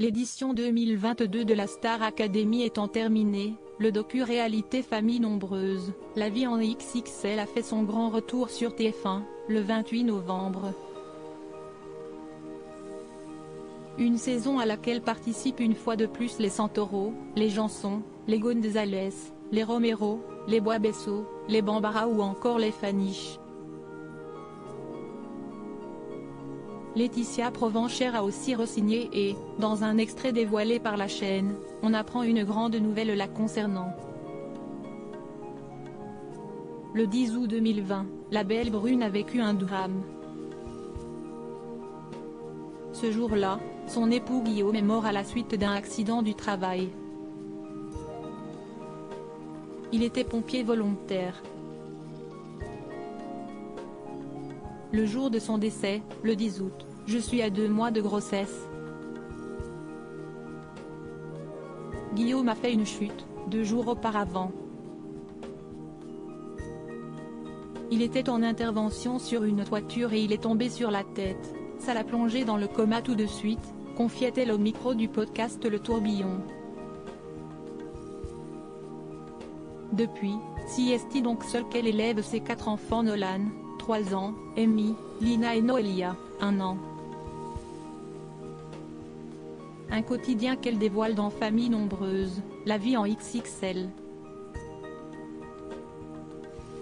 L'édition 2022 de la Star Academy étant terminée, le docu-réalité Famille nombreuse, La vie en XXL a fait son grand retour sur TF1, le 28 novembre. Une saison à laquelle participent une fois de plus les Santoro, les Janson, les Gonzalez, les Romero, les Boabesso, les Bambara ou encore les Faniche. Laetitia Provenchère a aussi re-signé et, dans un extrait dévoilé par la chaîne, on apprend une grande nouvelle la concernant. Le 10 août 2020, la belle brune a vécu un drame. Ce jour-là, son époux Guillaume est mort à la suite d'un accident du travail. Il était pompier volontaire. Le jour de son décès, le 10 août, je suis à 2 mois de grossesse. Guillaume a fait une chute, 2 jours auparavant. Il était en intervention sur une toiture et il est tombé sur la tête, ça l'a plongé dans le coma tout de suite, confiait-elle au micro du podcast Le Tourbillon. Depuis, Siesti donc seule qu'elle élève ses 4 enfants Nolan, 3 ans, Amy, Lina et Noelia, 1 an. Un quotidien qu'elle dévoile dans Famille nombreuse, La vie en XXL.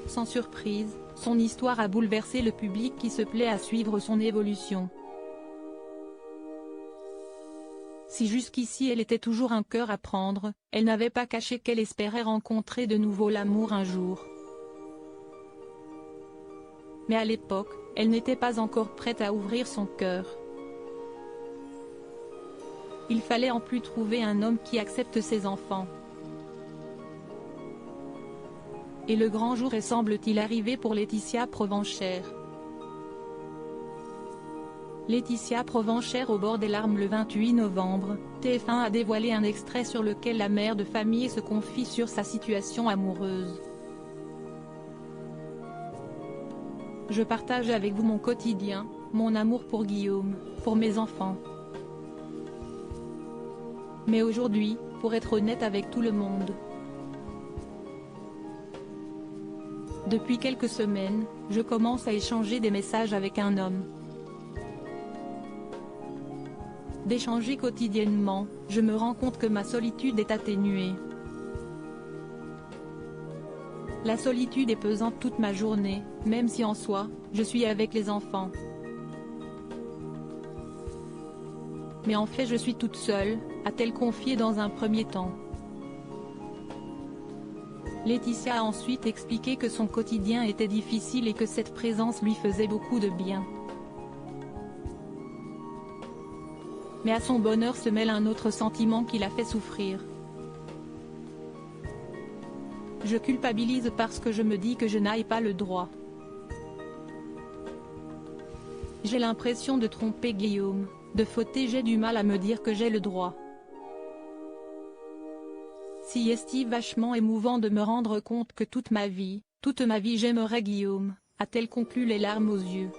Sans surprise, son histoire a bouleversé le public qui se plaît à suivre son évolution. Si jusqu'ici elle était toujours un cœur à prendre, elle n'avait pas caché qu'elle espérait rencontrer de nouveau l'amour un jour. Mais à l'époque, elle n'était pas encore prête à ouvrir son cœur. Il fallait en plus trouver un homme qui accepte ses enfants. Et le grand jour est semble-t-il arrivé pour Laetitia Provenchère. Laetitia Provenchère au bord des larmes le 28 novembre, TF1 a dévoilé un extrait sur lequel la mère de famille se confie sur sa situation amoureuse. Je partage avec vous mon quotidien, mon amour pour Guillaume, pour mes enfants. Mais aujourd'hui, pour être honnête avec tout le monde, depuis quelques semaines, je commence à échanger des messages avec un homme. D'échanger quotidiennement, je me rends compte que ma solitude est atténuée. La solitude est pesante toute ma journée, même si en soi, je suis avec les enfants. Mais en fait je suis toute seule, a-t-elle confié dans un premier temps. Laetitia a ensuite expliqué que son quotidien était difficile et que cette présence lui faisait beaucoup de bien. Mais à son bonheur se mêle un autre sentiment qui la fait souffrir. Je culpabilise parce que je me dis que je n'ai pas le droit. J'ai l'impression de tromper Guillaume, de fauter, j'ai du mal à me dire que j'ai le droit. Siesti vachement émouvant de me rendre compte que toute ma vie j'aimerais Guillaume, a-t-elle conclu les larmes aux yeux.